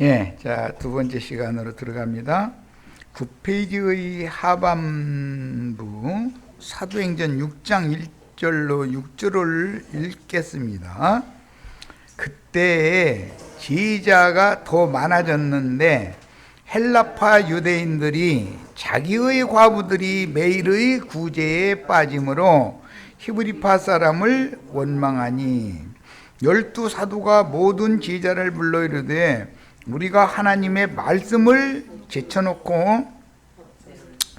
예, 자, 두 번째 시간으로 들어갑니다. 9페이지의 하반부 사도행전 6장 1절로 6절을 읽겠습니다. 그때 지휘자가 더 많아졌는데 헬라파 유대인들이 자기의 과부들이 매일의 구제에 빠짐으로 히브리파 사람을 원망하니 12 사도가 모든 지휘자를 불러 이르되 우리가 하나님의 말씀을 제쳐놓고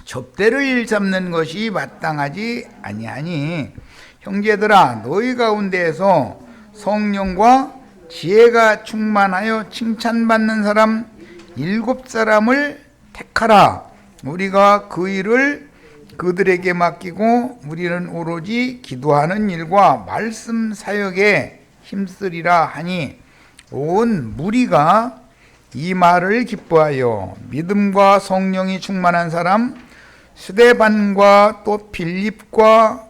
접대를 일삼는 것이 마땅하지 아니하니 형제들아 너희 가운데에서 성령과 지혜가 충만하여 칭찬받는 사람 7사람을 택하라. 우리가 그 일을 그들에게 맡기고 우리는 오로지 기도하는 일과 말씀 사역에 힘쓰리라 하니 온 무리가 이 말을 기뻐하여 믿음과 성령이 충만한 사람 스데반과 또 빌립과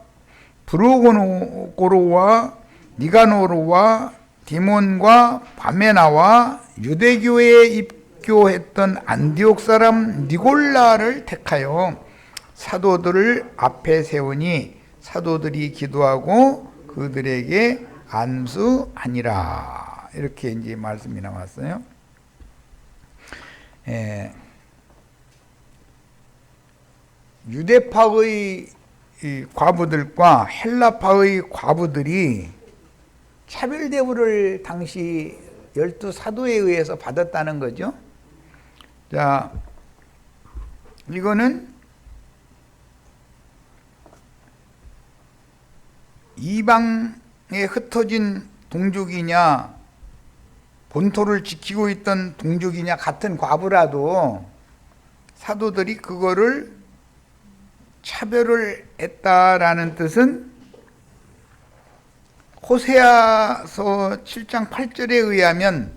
브루고로와 니가노르와 디몬과 바메나와 유대교에 입교했던 안디옥 사람 니골라를 택하여 사도들을 앞에 세우니 사도들이 기도하고 그들에게 안수하니라. 이렇게 이제 말씀이 나왔어요. 유대파의 과부들과 헬라파의 과부들이 차별 대우를 당시 12 사도에 의해서 받았다는 거죠. 자, 이거는 이방에 흩어진 동족이냐 본토를 지키고 있던 동족이냐 같은 과부라도 사도들이 그거를 차별을 했다라는 뜻은 호세아서 7장 8절에 의하면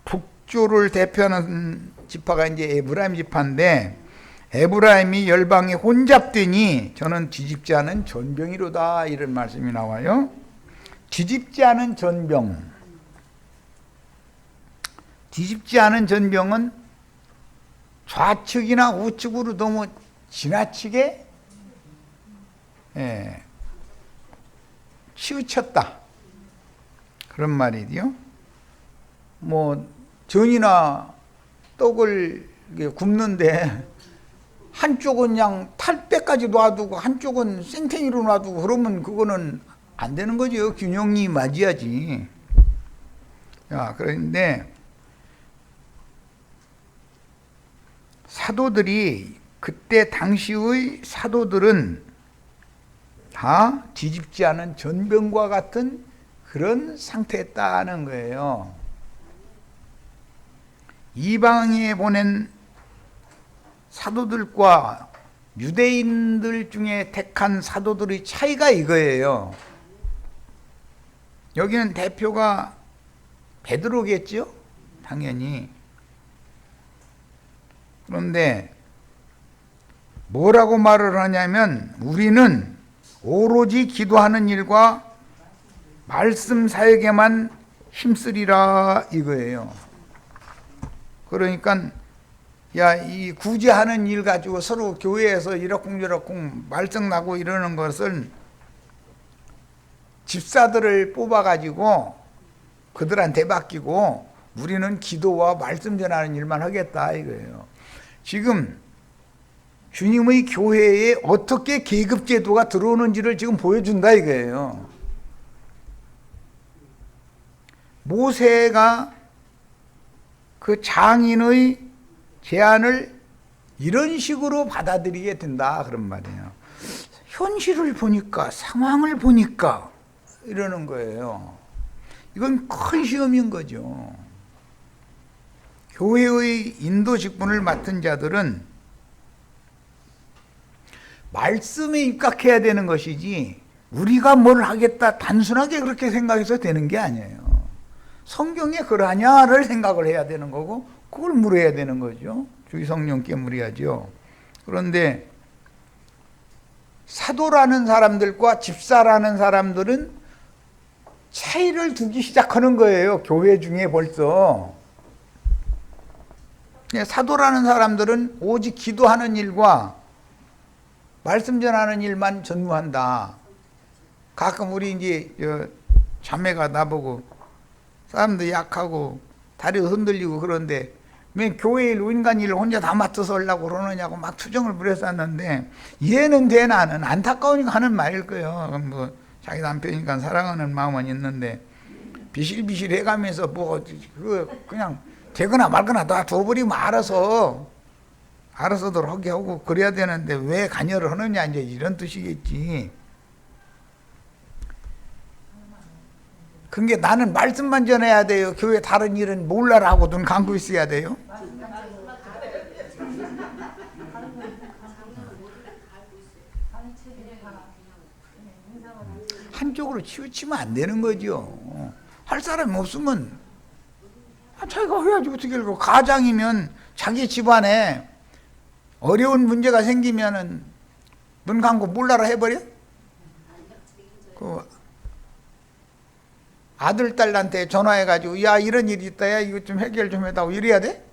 북조를 대표하는 지파가 이제 에브라임 지파인데 에브라임이 열방에 혼잡되니 저는 뒤집지 않은 전병이로다 이런 말씀이 나와요. 뒤집지 않은 전병. 뒤집지 않은 전병은 좌측이나 우측으로 너무 지나치게 치우쳤다 그런 말이지요. 뭐 전이나 떡을 굽는데 한쪽은 그냥 탈 때까지 놔두고 한쪽은 생탱이로 놔두고 그러면 그거는 안 되는 거죠. 균형이 맞아야지. 자, 그런데 사도들이 그때 당시의 사도들은 다 뒤집지 않은 전병과 같은 그런 상태였다는 거예요. 이방에 보낸 사도들과 유대인들 중에 택한 사도들의 차이가 이거예요. 여기는 대표가 베드로겠죠? 당연히. 그런데 뭐라고 말을 하냐면 우리는 오로지 기도하는 일과 말씀 사역에만 힘쓰리라 이거예요. 그러니까 이 구제하는 일 가지고 서로 교회에서 이러쿵저러쿵 말썽나고 이러는 것은 집사들을 뽑아가지고 그들한테 맡기고 우리는 기도와 말씀 전하는 일만 하겠다 이거예요. 지금 주님의 교회에 어떻게 계급제도가 들어오는지를 지금 보여준다 이거예요. 모세가 그 장인의 제안을 이런 식으로 받아들이게 된다 그런 말이에요. 현실을 보니까 상황을 보니까 이러는 거예요. 이건 큰 시험인 거죠. 교회의 인도 직분을 맡은 자들은 말씀에 입각해야 되는 것이지 우리가 뭘 하겠다 단순하게 그렇게 생각해서 되는 게 아니에요. 성경에 그러하냐를 생각을 해야 되는 거고 그걸 물어야 되는 거죠. 주의 성령께 물어야죠. 그런데 사도라는 사람들과 집사라는 사람들은 차이를 두기 시작하는 거예요. 교회 중에 벌써. 사도라는 사람들은 오직 기도하는 일과 말씀 전하는 일만 전무한다. 가끔 우리 이제 자매가 나보고 사람도 약하고 다리도 흔들리고 그런데 왜 교회 일, 인간 일을 혼자 다 맡아서 하려고 그러느냐고 막 투정을 부렸었는데 이해는 돼. 나는 안타까우니까 하는 말일 거예요. 뭐 자기 남편이니까 사랑하는 마음은 있는데 비실비실 해가면서 뭐 그냥 되거나 말거나 다 둬버리면 알아서들 하게 하고 그래야 되는데 왜 관여를 하느냐 이제 이런 뜻이겠지. 그게 나는 말씀만 전해야 돼요. 교회 다른 일은 몰라라고 눈 감고 있어야 돼요. 한쪽으로 치우치면 안 되는 거죠. 할 사람이 없으면 자기가 해야지 어떻게 읽고. 가장이면 자기 집안에 어려운 문제가 생기면은 눈 감고 몰라라 해버려? 그 아들, 딸한테 전화해가지고 야 이런 일이 있다, 야 이거 좀 해결 좀 해다고 이래야 돼?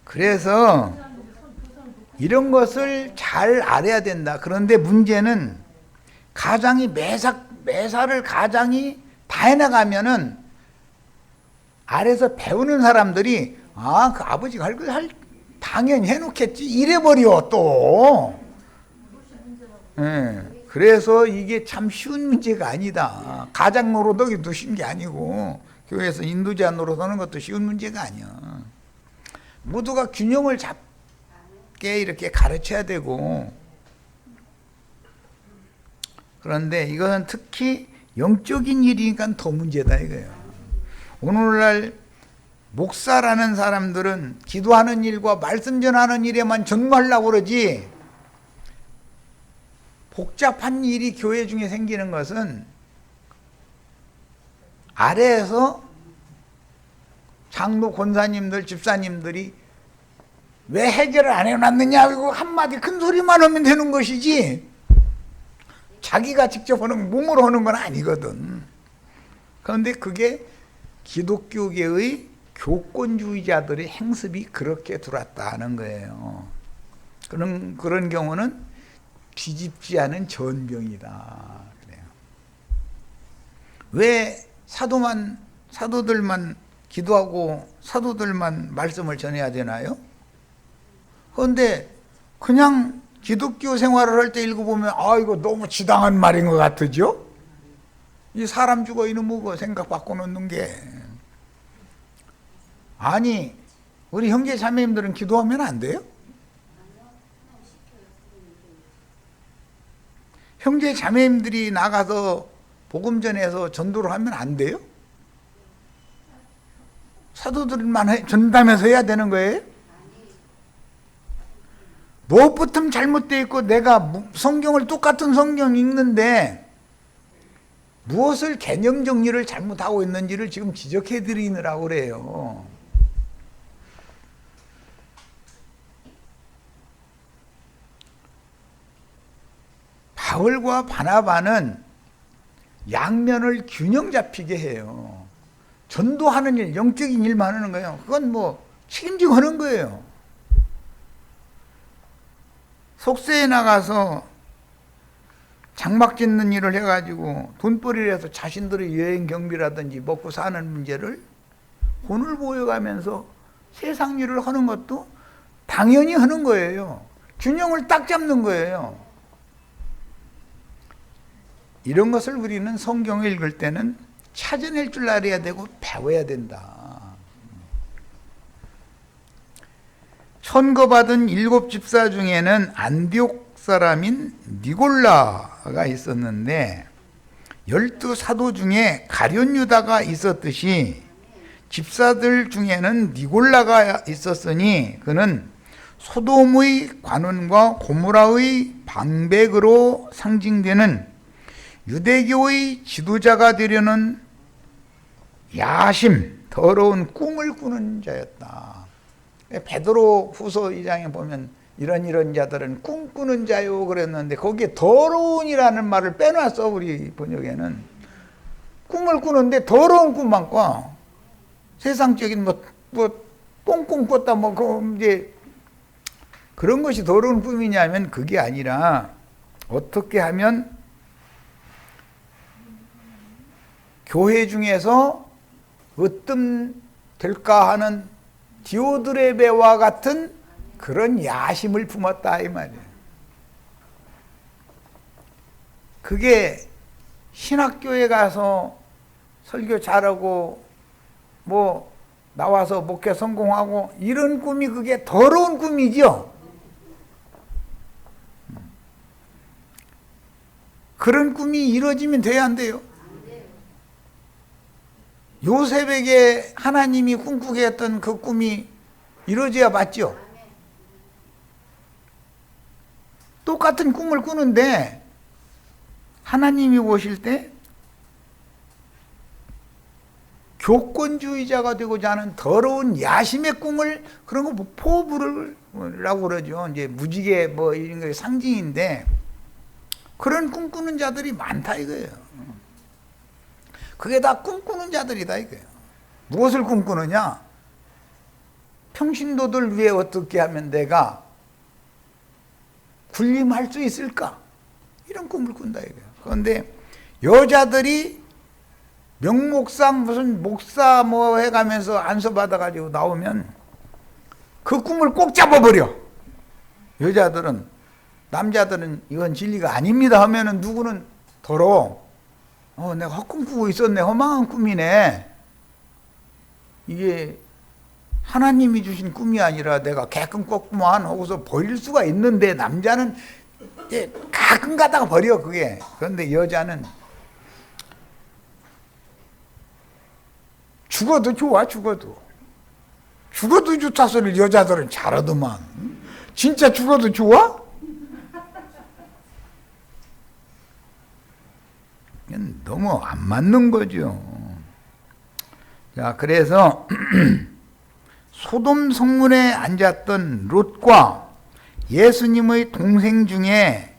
그래서 이런 것을 잘 알아야 된다. 그런데 문제는 가장이 매사를 가장이 다 해나가면은 아래서 배우는 사람들이 그 아버지가 할 걸 당연히 해놓겠지 이래버려 또. 그래서 이게 참 쉬운 문제가 아니다. 가장 노릇하기도 쉬운 게 아니고 교회에서 인도자 노릇하는 것도 쉬운 문제가 아니야. 모두가 균형을 잡게 이렇게 가르쳐야 되고. 그런데 이것은 특히 영적인 일이니까 더 문제다 이거예요. 오늘날 목사라는 사람들은 기도하는 일과 말씀 전하는 일에만 전무하려고 그러지, 복잡한 일이 교회 중에 생기는 것은 아래에서 장로 권사님들 집사님들이 왜 해결을 안 해놨느냐 이거 한마디 큰 소리만 하면 되는 것이지 자기가 직접 하는 몸으로 하는 건 아니거든. 그런데 그게 기독교계의 교권주의자들의 행습이 그렇게 들어왔다는 거예요. 그런 경우는 뒤집지 않은 전병이다. 그래요. 왜 사도들만 기도하고 사도들만 말씀을 전해야 되나요? 그런데 그냥 기독교 생활을 할 때 읽어보면 이거 너무 지당한 말인 것 같으죠? 이 사람 죽어 이놈 뭐고 생각 바꿔놓는 게. 아니 우리 형제 자매님들은 기도하면 안 돼요? 형제 자매님들이 나가서 복음 전해서 전도를 하면 안 돼요? 사도들만 전담해서 해야 되는 거예요? 무엇부터 잘못되어 있고 내가 성경을 똑같은 성경 읽는데 무엇을 개념 정리를 잘못하고 있는지를 지금 지적해 드리느라고 그래요. 바울과 바나바는 양면을 균형 잡히게 해요. 전도하는 일, 영적인 일만 하는 거예요. 그건 뭐 책임지고 하는 거예요. 속세에 나가서 장막 짓는 일을 해가지고 돈벌이를 해서 자신들의 여행 경비라든지 먹고 사는 문제를 본을 보여가면서 세상 일을 하는 것도 당연히 하는 거예요. 균형을 딱 잡는 거예요. 이런 것을 우리는 성경을 읽을 때는 찾아낼 줄 알아야 되고 배워야 된다. 천거받은 7 집사 중에는 안디옥 사람인 니골라가 있었는데 12 사도 중에 가룟 유다가 있었듯이 집사들 중에는 니골라가 있었으니 그는 소돔의 관원과 고모라의 방백으로 상징되는 유대교의 지도자가 되려는 야심, 더러운 꿈을 꾸는 자였다. 베드로 후서 2장에 보면 이런 자들은 꿈꾸는 자요 그랬는데 거기에 더러운이라는 말을 빼놨어. 우리 번역에는 꿈을 꾸는데 더러운 꿈만 꿔. 세상적인 뭐 꽁꽁 꿨다 이제 그런 것이 더러운 꿈이냐면 그게 아니라 어떻게 하면 교회 중에서 으뜸 될까 하는 디오드레베와 같은 그런 야심을 품었다 이 말이에요. 그게 신학교에 가서 설교 잘하고 뭐 나와서 목회 성공하고 이런 꿈이 그게 더러운 꿈이죠. 그런 꿈이 이루어지면 돼야 안 돼요? 요셉에게 하나님이 꿈꾸게 했던 그 꿈이 이루어져야 맞죠? 똑같은 꿈을 꾸는데 하나님이 보실 때 교권주의자가 되고자 하는 더러운 야심의 꿈을 그런 거 포부라고 그러죠. 이제 무지개 뭐 이런 게 상징인데 그런 꿈꾸는 자들이 많다 이거예요. 그게 다 꿈꾸는 자들이다 이거예요. 무엇을 꿈꾸느냐? 평신도들 위해 어떻게 하면 내가 군림할 수 있을까? 이런 꿈을 꾼다 이거예요. 그런데 여자들이 명목상 무슨 목사 뭐 해가면서 안수 받아가지고 나오면 그 꿈을 꼭 잡아버려. 여자들은. 남자들은 이건 진리가 아닙니다 하면은 누구는 더러워. 내가 헛꿈 꾸고 있었네. 허망한 꿈이네. 이게 하나님이 주신 꿈이 아니라 내가 개끔 꿨구만 하고서 버릴 수가 있는데 남자는 가끔 가다가 버려 그게. 그런데 여자는 죽어도 좋아. 죽어도 좋다 소리를 여자들은 잘하더만. 진짜 죽어도 좋아? 너무 안 맞는 거죠. 자, 그래서 소돔 성문에 앉았던 롯과 예수님의 동생 중에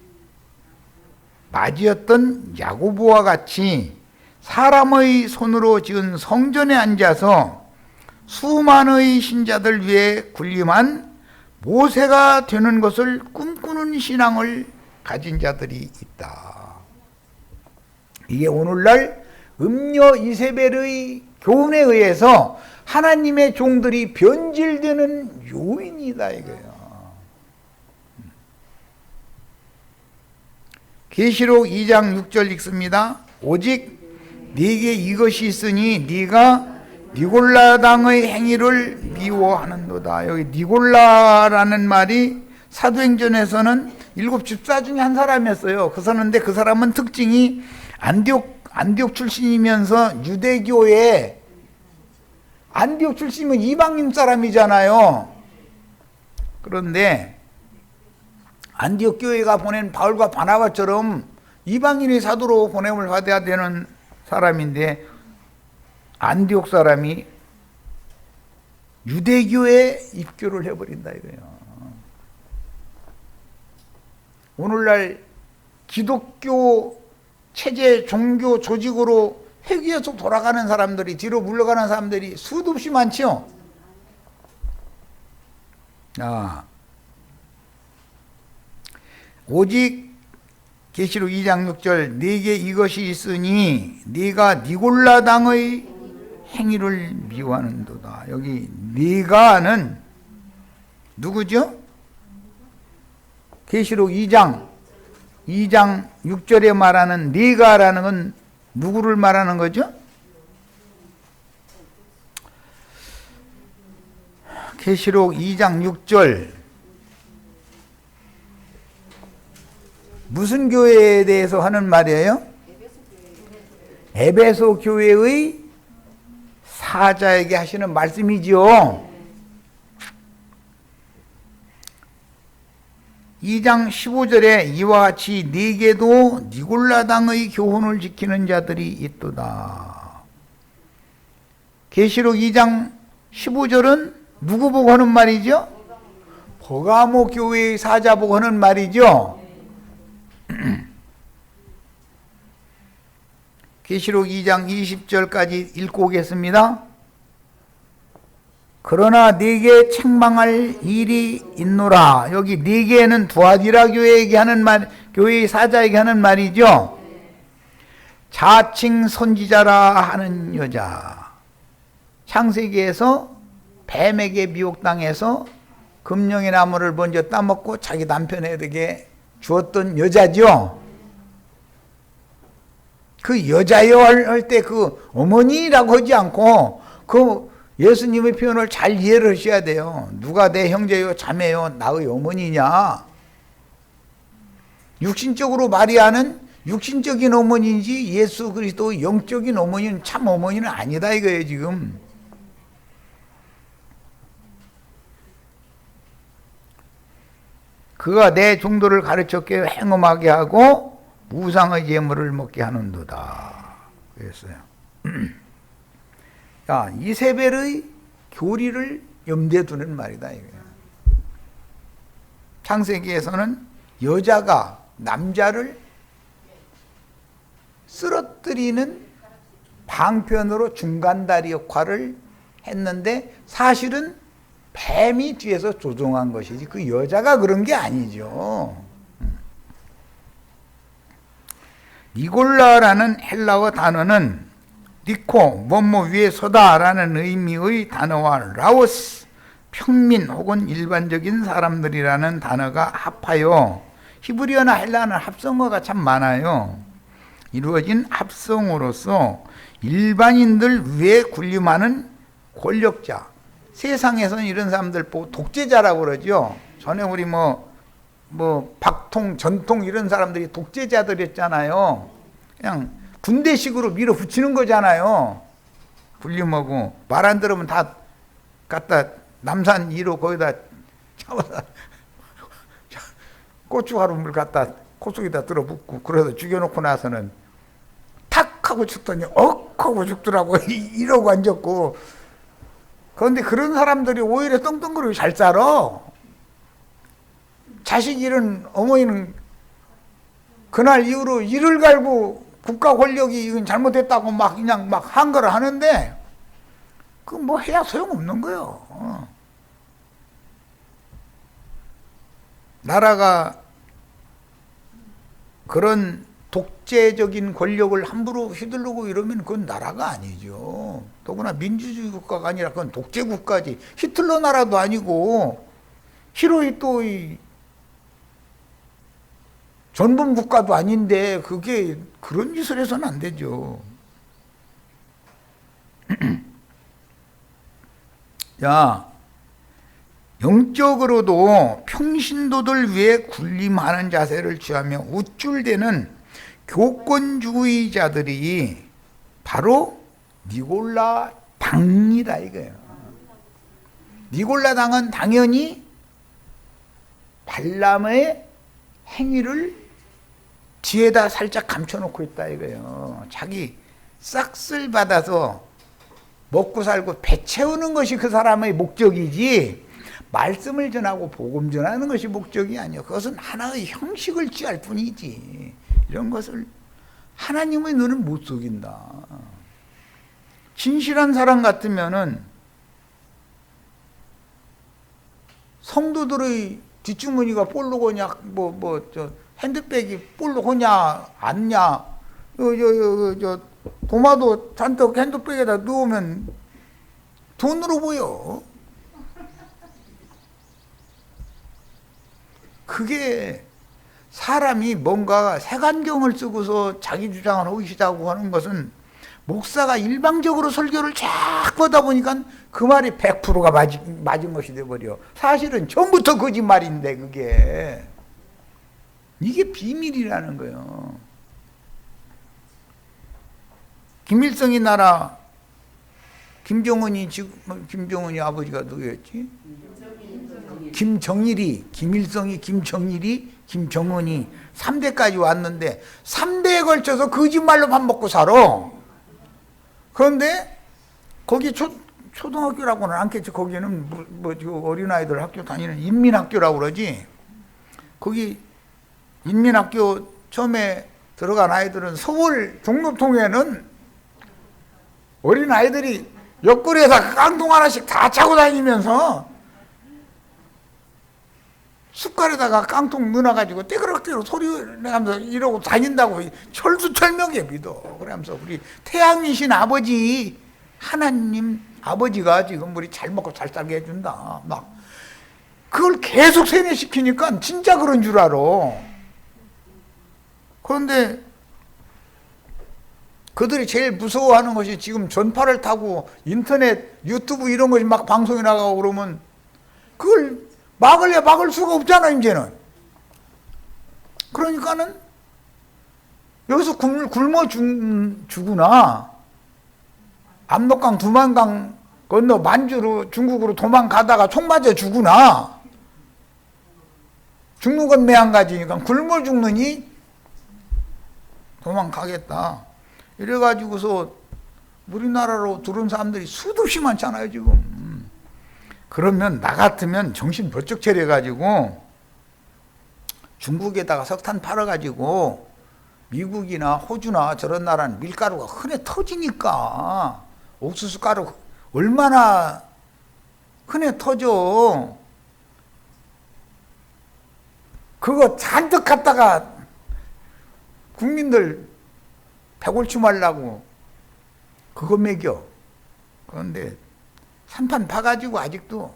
맞이었던 야고보와 같이 사람의 손으로 지은 성전에 앉아서 수만의 신자들 위해 군림한 모세가 되는 것을 꿈꾸는 신앙을 가진 자들이 있다. 이게 오늘날 음녀 이세벨의 교훈에 의해서 하나님의 종들이 변질되는 요인이다 이거예요. 계시록 2장 6절 읽습니다. 오직 네게 이것이 있으니 네가 니골라당의 행위를 미워하는도다. 여기 니골라라는 말이 사도행전에서는 7 집사 중에 한 사람이었어요. 그런데 그 사람은 특징이 안디옥 출신이면서 유대교에 안디옥 출신이면 이방인 사람이잖아요. 그런데 안디옥 교회가 보낸 바울과 바나바처럼 이방인의 사도로 보냄을 받아야 되는 사람인데 안디옥 사람이 유대교에 입교를 해버린다 이거예요. 오늘날 기독교 체제, 종교, 조직으로 회귀해서 돌아가는 사람들이, 뒤로 물러가는 사람들이 수도 없이 많죠. 오직 계시록 2장 6절 네게 이것이 있으니 네가 니골라당의 행위를 미워하는도다. 여기 네가는 누구죠? 계시록 2장 6절에 말하는 네가라는 건 누구를 말하는 거죠? 계시록 2장 6절 무슨 교회에 대해서 하는 말이에요? 에베소 교회의 사자에게 하시는 말씀이죠. 2장 15절에 이와 같이 네게도 니골라당의 교훈을 지키는 자들이 있도다. 계시록 2장 15절은 누구 보고 하는 말이죠? 버가모 교회의 사자보고 하는 말이죠. 계시록 2장 20절까지 읽고 오겠습니다. 그러나 네게 책망할 일이 있노라. 여기 네게는 두아디라 교회에게 하는 말, 교회의 사자에게 하는 말이죠. 자칭 선지자라 하는 여자. 창세기에서 뱀에게 미혹당해서 금령의 나무를 먼저 따먹고 자기 남편에게 주었던 여자죠. 그 여자여 할 때 그 어머니라고 하지 않고 그 예수님의 표현을 잘 이해를 하셔야 돼요. 누가 내 형제요 자매요 나의 어머니냐. 육신적으로 마리아는 육신적인 어머니인지 예수 그리스도의 영적인 어머니는 참 어머니는 아니다 이거예요 지금. 그가 내 종도를 가르쳤게 행음하게 하고 우상의 예물을 먹게 하는도다 그랬어요. 야, 이세벨의 교리를 염두에 두는 말이다 이거예요. 창세기에서는 여자가 남자를 쓰러뜨리는 방편으로 중간다리 역할을 했는데 사실은 뱀이 뒤에서 조종한 것이지 그 여자가 그런 게 아니죠. 니골라라는 헬라어 단어는 니코, 뭐뭐 위에 서다라는 의미의 단어와 라오스, 평민 혹은 일반적인 사람들이라는 단어가 합하여 히브리어나 헬라어는 합성어가 참 많아요. 이루어진 합성어로서 일반인들 위에 군림하는 권력자, 세상에서는 이런 사람들 보고 독재자라고 그러죠. 전에 우리 박통, 전통 이런 사람들이 독재자들이었잖아요. 그냥 군대식으로 밀어붙이는 거잖아요. 불림하고 말 안 들으면 다 갖다 남산 2로 거기다 잡아서 고춧가루 물 갖다 코 속에다 들어붓고 그래서 죽여놓고 나서는 탁 하고 죽더니 억 하고 죽더라고 이러고 앉았고. 그런데 그런 사람들이 오히려 떵떵거리고 잘 살아. 자식 잃은 어머니는 그날 이후로 이를 갈고 국가 권력이 이건 잘못했다고 막 그냥 막 한 거를 하는데 그 뭐 해야 소용없는 거예요. 나라가 그런 독재적인 권력을 함부로 휘두르고 이러면 그건 나라가 아니죠. 더구나 민주주의 국가가 아니라 그건 독재 국가지. 히틀러 나라도 아니고 히로히토의 전범 국가도 아닌데 그게 그런 짓을 해서는 안 되죠. 야, 영적으로도 평신도들 위해 군림하는 자세를 취하며 우쭐대는 교권주의자들이 바로 니골라 당이다 이거예요. 니골라 당은 당연히 발람의 행위를 뒤에다 살짝 감춰놓고 있다 이거예요. 자기 싹쓸 받아서 먹고 살고 배 채우는 것이 그 사람의 목적이지 말씀을 전하고 복음 전하는 것이 목적이 아니에요. 그것은 하나의 형식을 취할 뿐이지 이런 것을 하나님의 눈은 못 속인다. 진실한 사람 같으면은 성도들의 뒷주머니가 볼로 거냐 핸드백이 볼로 거냐 안냐 도마도 잔뜩 핸드백에다 넣으면 돈으로 보여. 그게 사람이 뭔가 색안경을 쓰고서 자기 주장을 하기 시작하고 하는 것은 목사가 일방적으로 설교를 쫙 보다 보니까 그 말이 100%가 맞은 것이 돼버려. 사실은 처음부터 거짓말인데 그게 이게 비밀이라는 거예요. 김일성이 나라 김정은이 아버지가 누구였지? 김정일이, 김일성이, 김정일이, 김정은이 3대까지 왔는데 3대에 걸쳐서 거짓말로 밥 먹고 살아. 그런데 거기 초등학교라고는 않겠지. 거기는 어린아이들 학교 다니는 인민학교라고 그러지. 거기 인민학교 처음에 들어간 아이들은 서울 종로통에는 어린아이들이 옆구리에다 깡통 하나씩 다 차고 다니면서 숟갈에다가 깡통 넣어가지고 떼그럭떼그럭 소리 내면서 이러고 다닌다고 철수철명해 믿어. 그러면서 우리 태양이신 아버지 하나님 아버지가 지금 우리 잘 먹고 잘 살게 해준다. 막 그걸 계속 세뇌시키니까 진짜 그런 줄 알아. 그런데 그들이 제일 무서워하는 것이 지금 전파를 타고 인터넷, 유튜브 이런 것이 막 방송이 나가고 그러면 그걸 막을 수가 없잖아, 이제는. 그러니까는 여기서 굶어 죽으나 압록강, 두만강 건너 만주로 중국으로 도망가다가 총 맞아 죽으나 죽는 건 매한가지니까 굶어 죽느니 도망가겠다. 이래가지고서 우리나라로 들어온 사람들이 수도 없이 많잖아요, 지금. 그러면 나 같으면 정신 번쩍 차려가지고 중국에다가 석탄 팔아가지고 미국이나 호주나 저런 나라는 밀가루가 흔해 터지니까 옥수수 가루 얼마나 흔해 터져. 그거 잔뜩 갖다가 국민들 배골치 말라고 그거 먹여. 그런데 산판 파가지고 아직도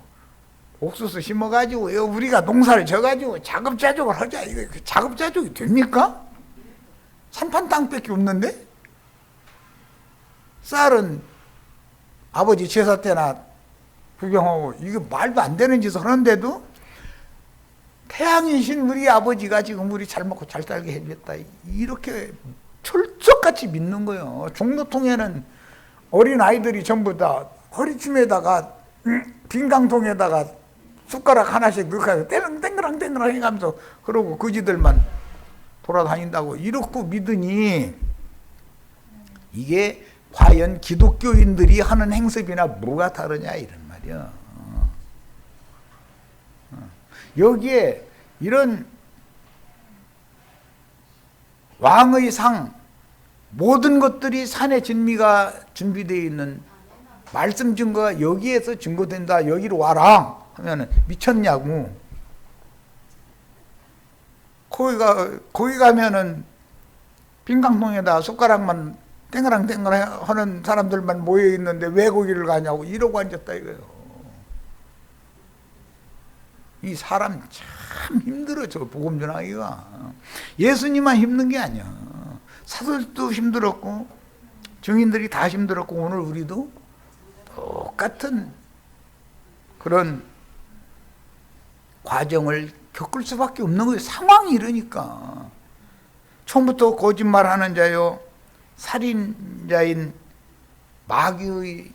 옥수수 심어가지고 우리가 농사를 져가지고 자급자족을 하자. 이거 자급자족이 됩니까? 산판 땅밖에 없는데? 쌀은 아버지 제사 때나 구경하고 이거 말도 안 되는 짓을 하는데도 태양이신 우리 아버지가 지금 우리 잘 먹고 잘 살게 해줬다. 이렇게 철석같이 믿는 거예요. 종로통에는 어린아이들이 전부 다 허리춤에다가 빈강통에다가 숟가락 하나씩 넣고 땡그랑 해가면서 그러고 거지들만 돌아다닌다고 이렇게 믿으니 이게 과연 기독교인들이 하는 행습이나 뭐가 다르냐 이런 말이야. 여기에 이런 왕의 상 모든 것들이 산의 진미가 준비되어 있는 말씀 증거가 여기에서 증거된다. 여기로 와라 하면은 미쳤냐고. 거기 가면은 빈강통에다 숟가락만 땡그랑 하는 사람들만 모여 있는데 왜 거기를 가냐고 이러고 앉았다 이거예요. 이 사람 참 힘들어. 저 복음 전하기가. 예수님만 힘든 게 아니야. 사도들도 힘들었고 증인들이 다 힘들었고 오늘 우리도 똑같은 그런 과정을 겪을 수밖에 없는 거예요. 상황이 이러니까. 처음부터 거짓말하는 자요, 살인자인 마귀의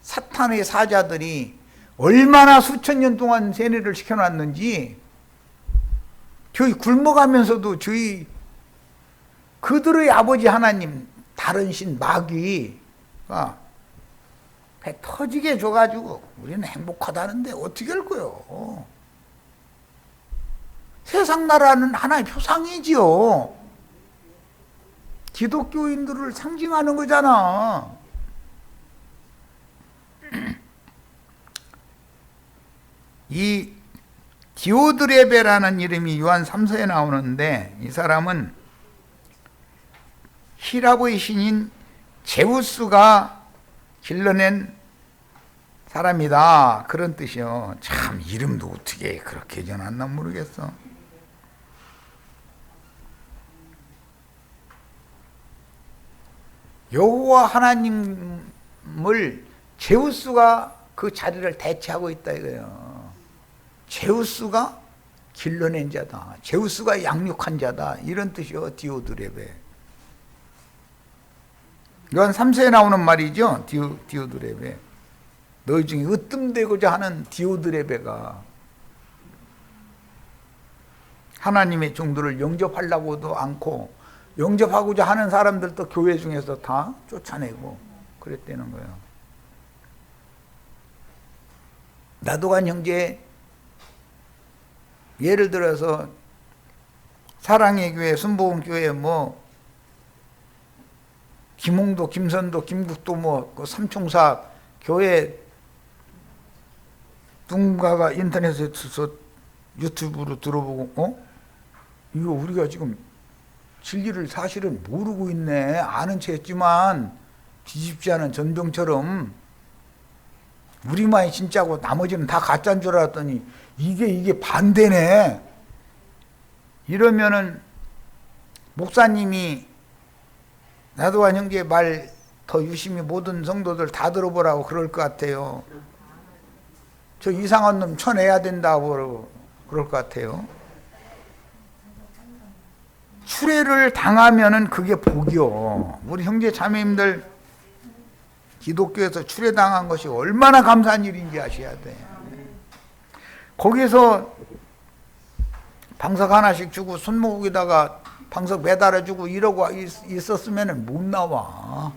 사탄의 사자들이 얼마나 수천 년 동안 세뇌를 시켜놨는지 저희 굶어가면서도 그들의 아버지 하나님 다른 신 마귀가 배 터지게 해줘가지고 우리는 행복하다는데 어떻게 할 거요? 세상 나라는 하나의 표상이지요. 기독교인들을 상징하는 거잖아. 이 디오드레베라는 이름이 요한 3서에 나오는데 이 사람은 히라보의 신인 제우스가 길러낸 사람이다. 그런 뜻이요. 참 이름도 어떻게 그렇게 전했나 모르겠어. 여호와 하나님을 제우스가 그 자리를 대체하고 있다 이거예요. 제우스가 길러낸 자다. 제우스가 양육한 자다. 이런 뜻이요. 디오드레베. 요한 3서에 나오는 말이죠. 디오드레베. 너희 중에 으뜸되고자 하는 디오드레베가 하나님의 종들을 영접하려고도 않고 영접하고자 하는 사람들도 교회 중에서 다 쫓아내고 그랬다는 거예요. 나도관 형제 예를 들어서 사랑의 교회, 순복음교회 뭐 김홍도, 김선도, 김국도 그 삼총사 교회 누군가가 인터넷에서 유튜브로 들어보고 이거 우리가 지금 진리를 사실은 모르고 있네. 아는 체 했지만 뒤집지 않은 전병처럼 우리만이 진짜고 나머지는 다 가짜인 줄 알았더니 이게 반대네. 이러면은 목사님이 나도관 형제 말 더 유심히 모든 성도들 다 들어보라고 그럴 것 같아요. 저 이상한 놈 쳐내야 된다고 그럴 것 같아요. 추례를 당하면은 그게 복이요. 우리 형제 자매님들 기독교에서 추례당한 것이 얼마나 감사한 일인지 아셔야 돼. 거기서 방석 하나씩 주고 손목에다가 방석 매달아주고 이러고 있었으면 못 나와.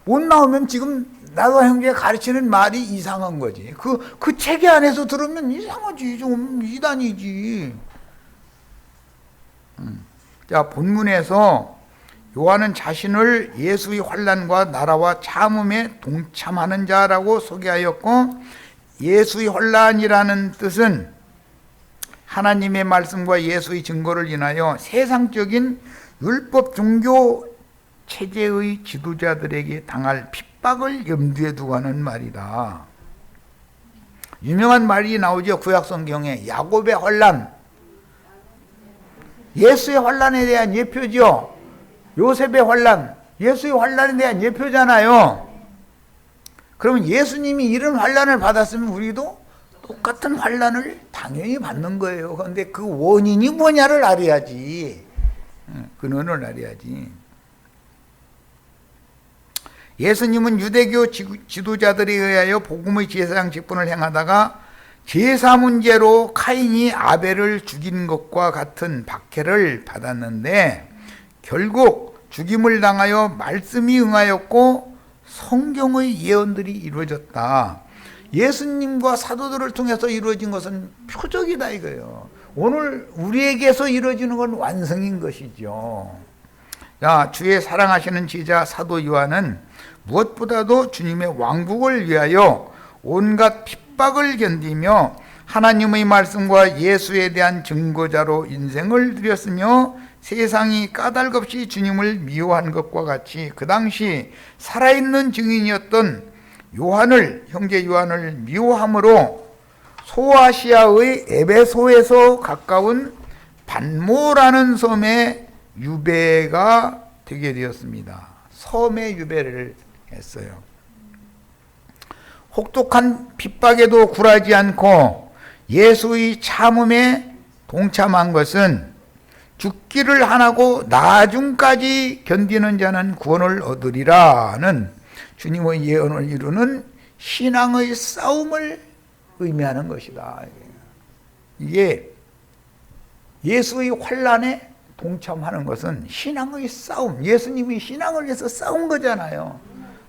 못 나오면 지금 나도 형제가 가르치는 말이 이상한 거지. 그 체계 안에서 들으면 이상하지. 좀 이단이지. 자, 본문에서 요한은 자신을 예수의 환난과 나라와 참음에 동참하는 자라고 소개하였고, 예수의 환난이라는 뜻은 하나님의 말씀과 예수의 증거를 인하여 세상적인 율법 종교 체제의 지도자들에게 당할 핍박을 염두에 두고 하는 말이다. 유명한 말이 나오죠. 구약성경에 야곱의 환난, 예수의 환난에 대한 예표죠. 요셉의 환난, 예수의 환난에 대한 예표잖아요. 그러면 예수님이 이런 환난을 받았으면 우리도 똑같은 환난을 당연히 받는 거예요. 그런데 그 원인이 뭐냐를 알아야지. 근원을 알아야지. 예수님은 유대교 지도자들에 의하여 복음의 제사장 직분을 행하다가 제사 문제로 카인이 아벨을 죽인 것과 같은 박해를 받았는데 결국 죽임을 당하여 말씀이 응하였고 성경의 예언들이 이루어졌다. 예수님과 사도들을 통해서 이루어진 것은 표적이다 이거예요. 오늘 우리에게서 이루어지는 건 완성인 것이죠. 자, 주의 사랑하시는 제자 사도 요한은 무엇보다도 주님의 왕국을 위하여 온갖 핍박을 견디며 하나님의 말씀과 예수에 대한 증거자로 인생을 드렸으며 세상이 까닭없이 주님을 미워한 것과 같이 그 당시 살아있는 증인이었던 요한을, 형제 요한을 미워함으로 소아시아의 에베소에서 가까운 반모라는 섬에 유배가 되게 되었습니다. 섬에 유배를 했어요. 혹독한 핍박에도 굴하지 않고 예수의 참음에 동참한 것은 죽기를 하나고 나중까지 견디는 자는 구원을 얻으리라는 주님의 예언을 이루는 신앙의 싸움을 의미하는 것이다. 이게 예수의 환난에 동참하는 것은 신앙의 싸움, 예수님이 신앙을 위해서 싸운 거잖아요.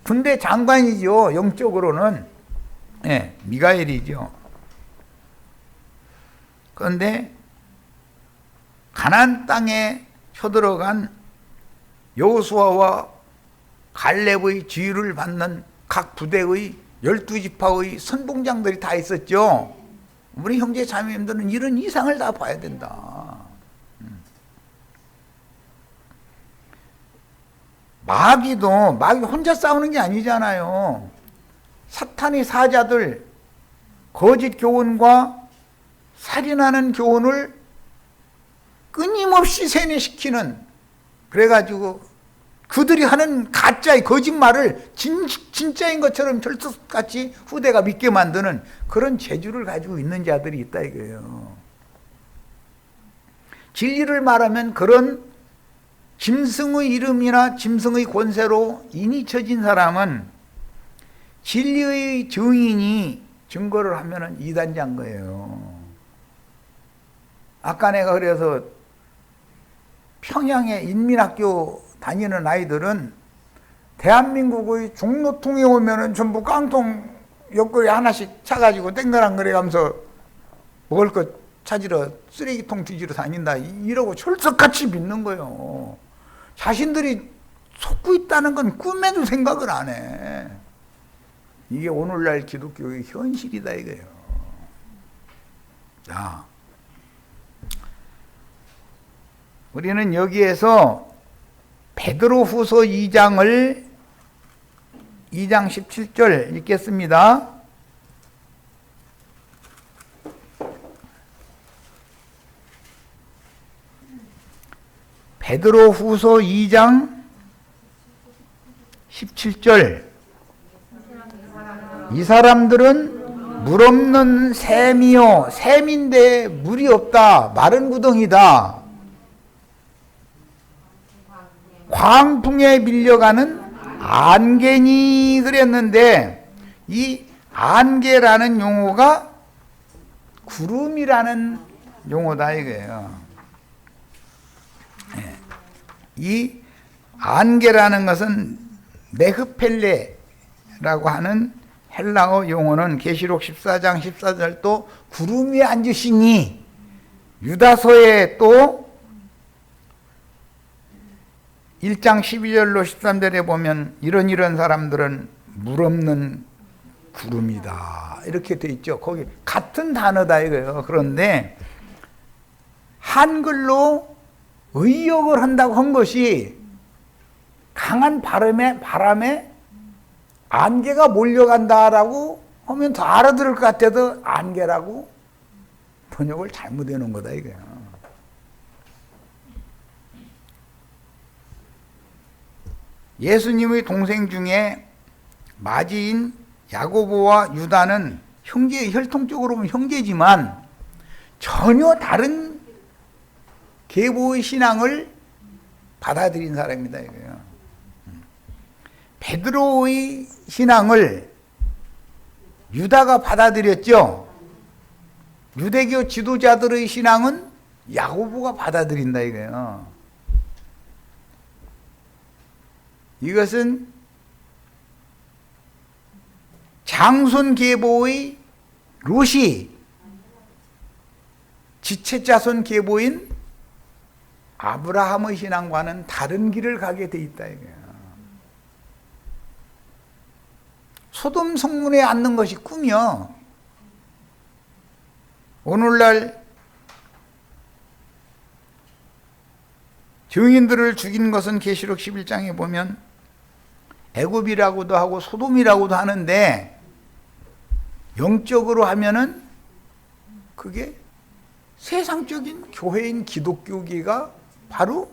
군대 장관이죠. 영적으로는 미가엘이죠. 그런데 가나안 땅에 쳐들어간 여호수아와 갈렙의 지휘를 받는 각 부대의 12지파의 선봉장들이 다 있었죠. 우리 형제 자매님들은 이런 이상을 다 봐야 된다. 마귀 혼자 싸우는 게 아니잖아요. 사탄의 사자들, 거짓 교훈과 살인하는 교훈을 끊임없이 세뇌시키는, 그래가지고 그들이 하는 가짜의 거짓말을 진짜인 것처럼 철석같이 후대가 믿게 만드는 그런 재주를 가지고 있는 자들이 있다 이거예요. 진리를 말하면 그런 짐승의 이름이나 짐승의 권세로 인이 쳐진 사람은 진리의 증인이 증거를 하면은 이단자인 거예요. 아까 내가 그래서 평양에 인민학교 다니는 아이들은 대한민국의 종로통에 오면은 전부 깡통 옆구리 하나씩 차가지고 땡그랑거려 가면서 먹을 것 찾으러 쓰레기통 뒤지러 다닌다 이러고 철석같이 믿는 거예요. 자신들이 속고 있다는 건 꿈에도 생각을 안 해. 이게 오늘날 기독교의 현실이다 이거예요. 자, 우리는 여기에서 베드로후서 2장 17절 읽겠습니다. 베드로후서 2장 17절. 이 사람들은 물 없는 샘이요, 샘인데 물이 없다, 마른 구덩이다. 광풍에 밀려가는 안개니 그랬는데, 이 안개라는 용어가 구름이라는 용어다 이거예요. 이 안개라는 것은 네흐펠레라고 하는 헬라어 용어는 계시록 14장 14절도 구름 위에 앉으시니, 유다서에 또 1장 12절로 13절에 보면 이런 사람들은 물 없는 구름이다 이렇게 돼 있죠. 거기 같은 단어다 이거예요. 그런데 한글로 의역을 한다고 한 것이 강한 바람에 안개가 몰려간다라고 하면 더 알아들을 것 같아도 안개라고 번역을 잘못해 놓은 거다 이거예요. 예수님의 동생 중에 마지인 야고보와 유다는 혈통적으로 보면 형제지만 전혀 다른 계보의 신앙을 받아들인 사람이다 이거예요. 베드로의 신앙을 유다가 받아들였죠. 유대교 지도자들의 신앙은 야고보가 받아들인다 이거예요. 이것은 장손 계보의 롯이 지체자손 계보인 아브라함의 신앙과는 다른 길을 가게 돼 있다 이거예요. 소돔 성문에 앉는 것이 꿈이요. 오늘날 증인들을 죽인 것은 계시록 11장에 보면 애굽이라고도 하고 소돔이라고도 하는데, 영적으로 하면은 그게 세상적인 교회인 기독교계가 바로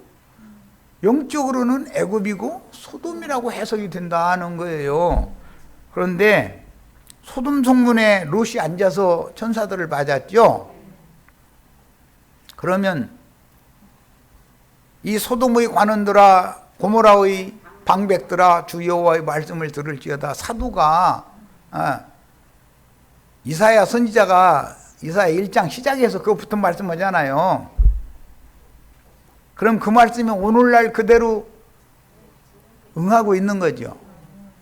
영적으로는 애굽이고 소돔이라고 해석이 된다는 거예요. 그런데 소돔 성문에 롯이 앉아서 천사들을 맞았죠. 그러면 이 소돔의 관원들아 고모라의 방백들아 주 여호와의 말씀을 들을지어다. 사도가 이사야 선지자가 이사야 1장 시작해서 그것부터 말씀하잖아요. 그럼 그 말씀이 오늘날 그대로 응하고 있는 거죠.